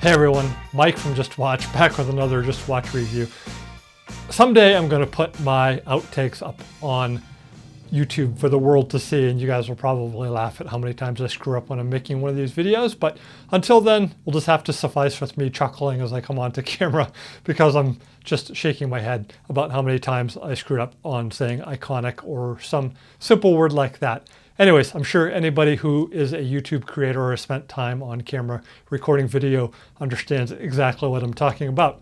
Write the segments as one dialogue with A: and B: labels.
A: Hey everyone, Mike from Just Watch, back with another Just Watch review. Someday I'm going to put my outtakes up on YouTube for the world to see, and you guys will probably laugh at how many times I screw up when I'm making one of these videos, but until then, we'll just have to suffice with me chuckling as I come onto camera because I'm just shaking my head about how many times I screwed up on saying iconic or some simple word like that. Anyways, I'm sure anybody who is a YouTube creator or has spent time on camera recording video understands exactly what I'm talking about.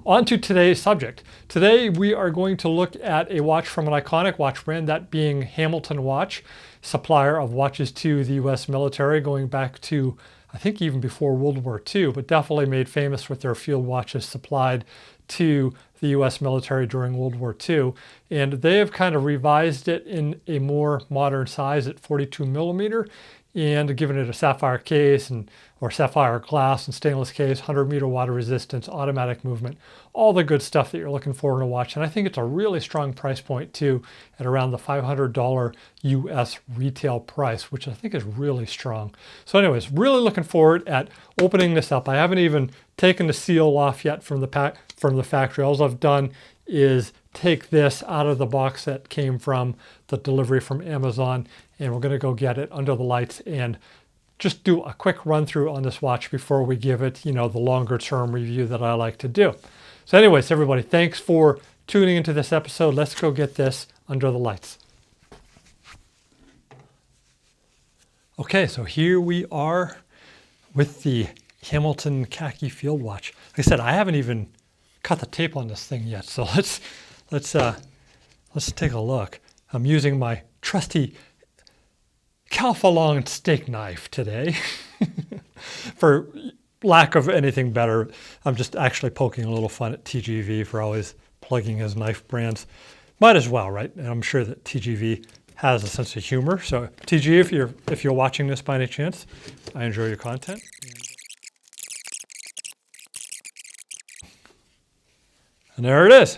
A: On to today's subject. Today we are going to look at a watch from an iconic watch brand, that being Hamilton Watch, supplier of watches to the US military going back to, I think, even before World War II, but definitely made famous with their field watches supplied to the US military during World War II. And they have kind of revised it in a more modern size at 42 millimeter and given it a sapphire case or sapphire glass and stainless case, 100-meter water resistance, automatic movement, all the good stuff that you're looking for in a watch. And I think it's a really strong price point too, at around the $500 US retail price, which I think is really strong. So anyways, really looking forward at opening this up. I haven't even taken the seal off yet from the factory. All I've done is take this out of the box that came from the delivery from Amazon, and we're going to go get it under the lights and just do a quick run through on this watch before we give it, the longer term review that I like to do. So anyways, everybody, thanks for tuning into this episode. Let's go get this under the lights. Okay, so here we are with the Hamilton Khaki field watch. Like I said, I haven't even cut the tape on this thing yet, so let's take a look. I'm using my trusty Calphalon steak knife today. For lack of anything better, I'm just actually poking a little fun at TGV for always plugging his knife brands. Might as well, right? And I'm sure that TGV has a sense of humor. So TG, if you're watching this by any chance, I enjoy your content. And there it is.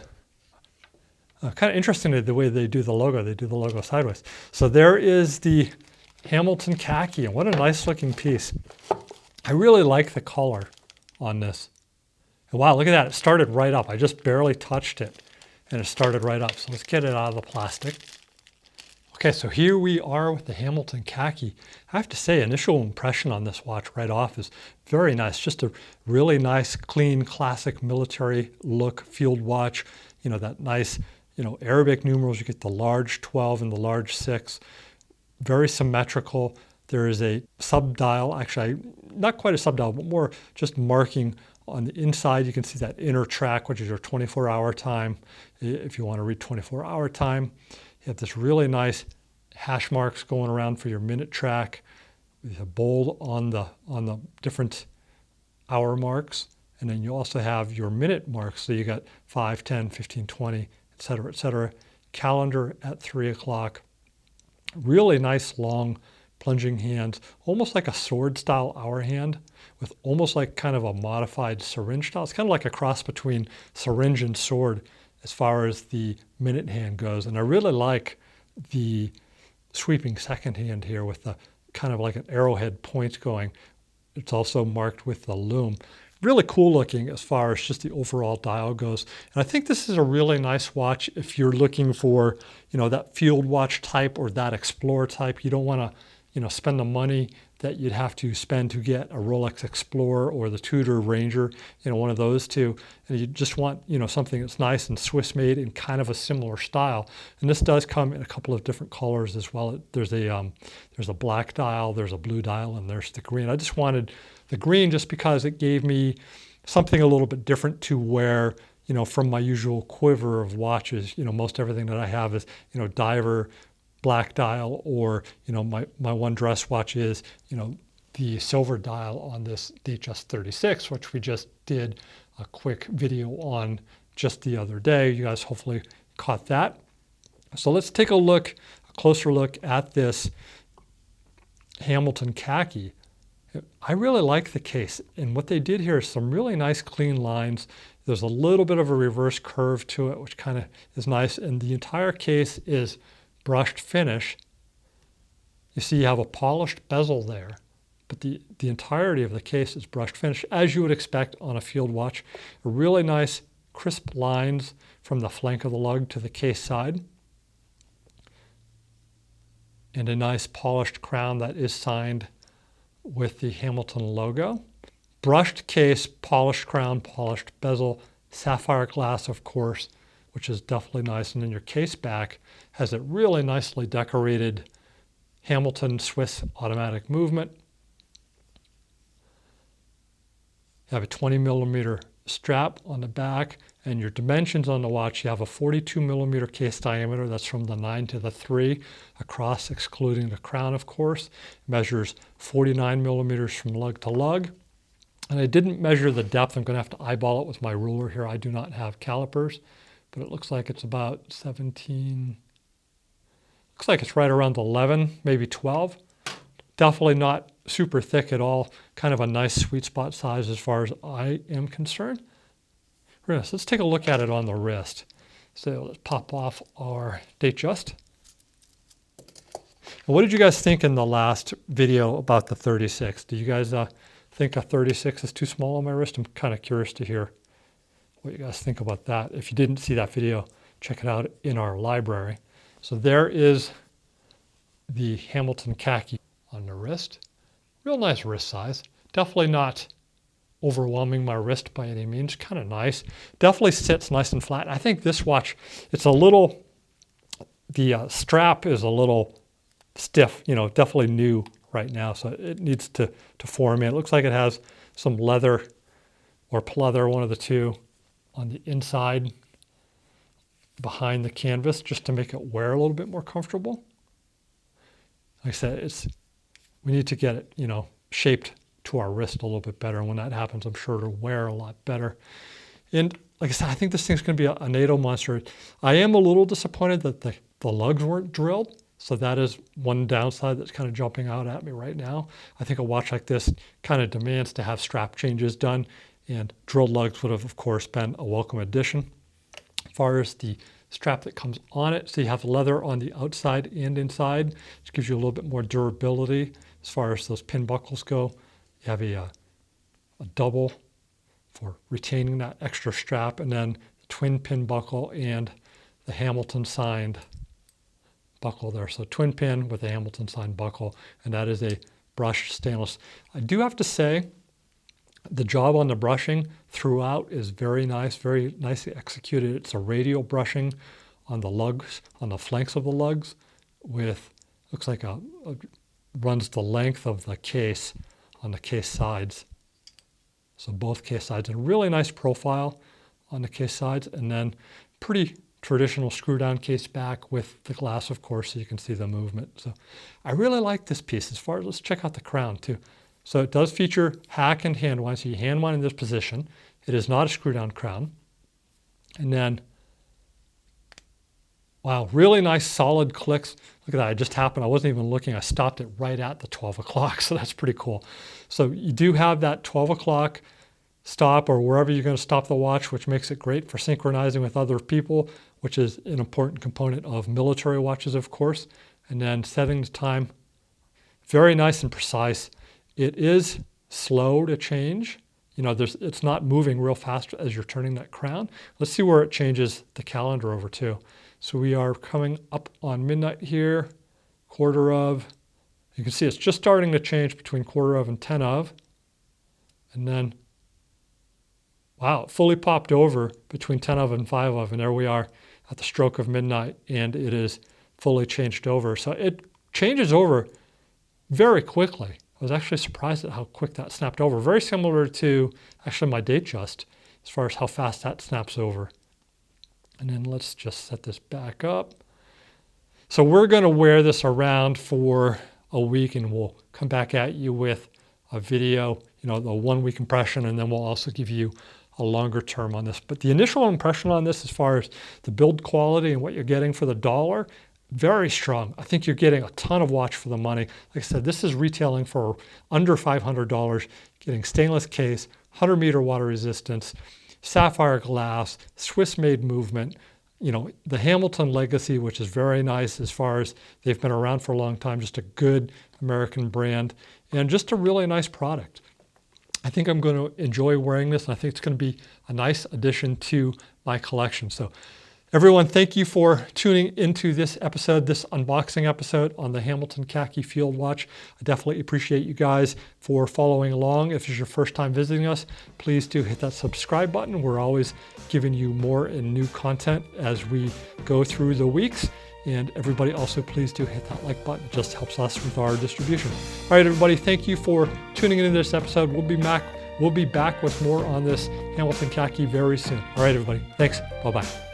A: Kind of interesting the way they do the logo. They do the logo sideways. So there is the Hamilton Khaki, and what a nice looking piece. I really like the color on this. And wow, look at that. It started right up. I just barely touched it and it started right up. So let's get it out of the plastic. Okay, so here we are with the Hamilton Khaki. I have to say, initial impression on this watch right off is very nice. Just a really nice, clean, classic military look field watch. That nice, Arabic numerals. You get the large 12 and the large 6. Very symmetrical. There is a sub-dial, actually not quite a sub-dial, but more just marking on the inside. You can see that inner track, which is your 24-hour time. If you want to read 24-hour time, you have this really nice hash marks going around for your minute track. You have bold on the different hour marks, and then you also have your minute marks. So you got 5, 10, 15, 20, etc., etc. Calendar at 3 o'clock. Really nice long plunging hands, almost like a sword style hour hand with almost like kind of a modified syringe style. It's kind of like a cross between syringe and sword as far as the minute hand goes. And I really like the sweeping second hand here with the kind of like an arrowhead point going. It's also marked with the loom. Really cool looking as far as just the overall dial goes. And I think this is a really nice watch if you're looking for, that field watch type or that explorer type. You don't want to, spend the money that you'd have to spend to get a Rolex Explorer or the Tudor Ranger, one of those two. And you just want, something that's nice and Swiss made in kind of a similar style. And this does come in a couple of different colors as well. There's a black dial, there's a blue dial, and there's the green. I just wanted the green just because it gave me something a little bit different to wear, from my usual quiver of watches. Most everything that I have is, diver, black dial, or, my one dress watch is, the silver dial on this DHS 36, which we just did a quick video on just the other day. You guys hopefully caught that. So let's take a closer look at this Hamilton Khaki. I really like the case, and what they did here is some really nice clean lines. There's a little bit of a reverse curve to it, which kind of is nice, and the entire case is brushed finish. You see you have a polished bezel there, but the entirety of the case is brushed finish, as you would expect on a field watch. A really nice crisp lines from the flank of the lug to the case side. And a nice polished crown that is signed with the Hamilton logo. Brushed case, polished crown, polished bezel, sapphire glass, of course, which is definitely nice. And then your case back has a really nicely decorated Hamilton Swiss automatic movement. You have a 20 millimeter strap on the back, and your dimensions on the watch, you have a 42 millimeter case diameter. That's from the 9 to the 3 across, excluding the crown, of course. Measures 49 millimeters from lug to lug. And I didn't measure the depth. I'm going to have to eyeball it with my ruler here. I do not have calipers, but it looks like it's about 17. Looks like it's right around 11, maybe 12. Definitely not super thick at all. Kind of a nice sweet spot size as far as I am concerned. Let's take a look at it on the wrist. So let's pop off our Datejust. And what did you guys think in the last video about the 36? Do you guys think a 36 is too small on my wrist? I'm kind of curious to hear what you guys think about that. If you didn't see that video, check it out in our library. So there is the Hamilton Khaki on the wrist. Real nice wrist size. Definitely not overwhelming my wrist by any means. Kind of nice. Definitely sits nice and flat. I think this watch, it's a little, the strap is a little stiff, you know, definitely new right now. So it needs to form in. It looks like it has some leather or pleather, one of the two, on the inside behind the canvas just to make it wear a little bit more comfortable. Like I said, we need to get it, you know, shaped to our wrist a little bit better. And when that happens, I'm sure it'll wear a lot better. And like I said, I think this thing's going to be a NATO monster. I am a little disappointed that the lugs weren't drilled. So that is one downside that's kind of jumping out at me right now. I think a watch like this kind of demands to have strap changes done, and drilled lugs would have, of course, been a welcome addition. As far as the strap that comes on it, so you have leather on the outside and inside, which gives you a little bit more durability. As far as those pin buckles go, you have a double for retaining that extra strap, and then the twin pin buckle and the Hamilton signed buckle there. So twin pin with a Hamilton signed buckle, and that is a brushed stainless. I do have to say, the job on the brushing throughout is very nice, very nicely executed. It's a radial brushing on the lugs, on the flanks of the lugs, with, looks like runs the length of the case on the case sides. So both case sides, and a really nice profile on the case sides, and then pretty traditional screw down case back with the glass, of course, so you can see the movement. So I really like this piece. As far as, let's check out the crown too. So it does feature hack and hand wind. So you hand wind in this position. It is not a screw down crown. And then, wow, really nice solid clicks. Look at that, it just happened. I wasn't even looking. I stopped it right at the 12 o'clock. So that's pretty cool. So you do have that 12 o'clock stop, or wherever you're going to stop the watch, which makes it great for synchronizing with other people, which is an important component of military watches, of course. And then setting the time, very nice and precise. It is slow to change. You know, it's not moving real fast as you're turning that crown. Let's see where it changes the calendar over to. So we are coming up on midnight here, quarter of. You can see it's just starting to change between quarter of and 10 of. And then, wow, it fully popped over between 10 of and 5 of. And there we are at the stroke of midnight, and it is fully changed over. So it changes over very quickly. I was actually surprised at how quick that snapped over. Very similar to actually my Datejust as far as how fast that snaps over. And then let's just set this back up. So we're going to wear this around for a week, and we'll come back at you with a video, you know, the 1 week impression, and then we'll also give you a longer term on this. But the initial impression on this, as far as the build quality and what you're getting for the dollar, very strong. I think you're getting a ton of watch for the money. Like I said, this is retailing for under $500, getting stainless case, 100 meter water resistance, sapphire glass, Swiss made movement, you know, the Hamilton legacy, which is very nice as far as they've been around for a long time, just a good American brand. and just a really nice product. I think I'm going to enjoy wearing this, and I think it's going to be a nice addition to my collection. So everyone, thank you for tuning into this episode, this unboxing episode on the Hamilton Khaki Field Watch. I definitely appreciate you guys for following along. If it's your first time visiting us, please do hit that subscribe button. We're always giving you more and new content as we go through the weeks. And everybody also please do hit that like button. It just helps us with our distribution. All right, everybody, thank you for tuning into this episode. We'll be back with more on this Hamilton Khaki very soon. All right, everybody, thanks. Bye-bye.